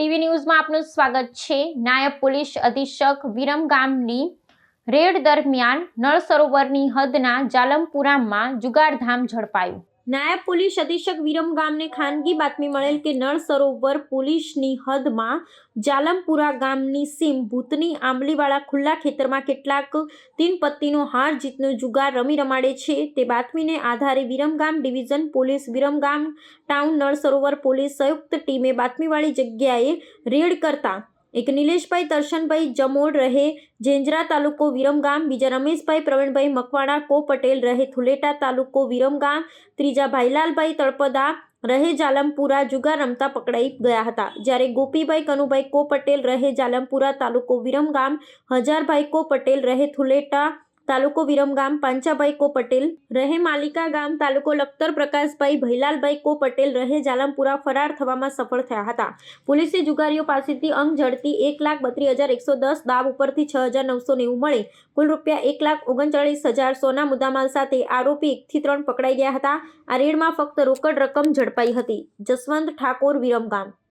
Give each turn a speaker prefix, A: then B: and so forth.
A: TV ન્યૂઝમાં આપનું સ્વાગત છે। નાયબ પોલીસ અધિક્ષક વિરમગામની રેડ દરમિયાન નળ સરોવરની હદના જાલમપુરામાં જુગારધામ ઝડપાયું। નાયબ પોલીસ અધિક્ષક વિરમગામને ખાનગી બાતમી મળેલ કે નળ સરોવર પોલીસની હદમાં જાલમપુરા ગામની સીમ ભૂતની આંબલીવાળા ખુલ્લા ખેતરમાં કેટલાક તીન પત્તીનો હાર જીતનો જુગાર રમાડે છે તે બાતમીને આધારે Viramgam division police Viramgam town Nal Sarovar police સંયુક્ત ટીમે બાતમીવાળી જગ્યાએ રેડ કરતા એક નિલેશભાઈ દર્શનભાઈ જમોડ રહે જેંજરા તાલુકો વિરમગામ, બીજા રમેશભાઈ પ્રવીણભાઈ મકવાણા કો પટેલ રહે થુલેટા તાલુકો વિરમગામ, ત્રીજા ભાઈલાલભાઈ તળપદા રહે જાલમપુરા જુગાર રમતા પકડાઈ ગયા હતા। જ્યારે ગોપીભાઈ કનુભાઈ કો પટેલ રહે જાલમપુરા તાલુકો વિરમગામ, હજારભાઈ કો પટેલ રહે થુલેટા તાલુકો વિરમગામ, પાંચાભાઈ કો પટેલ રહે માલિકા ગામ તાલુકો લખતર, પ્રકાશભાઈ ભૈલાલભાઈ કો પટેલ રહે જાલમપુરા ફરાર થવામાં સફળ થયા હતા। પોલીસે જુગારીઓ પાસેથી અંગ ઝડપી 1,32,110 દાવ ઉપરથી 6,990 મળી કુલ રૂપિયા 1,39,000 સોના મુદ્દામાલ સાથે આરોપી 1 થી 3 પકડાઈ ગયા હતા। આ રેડમાં ફક્ત રોકડ રકમ ઝડપાઈ હતી। જસવંત ઠાકોર, વિરમગામ।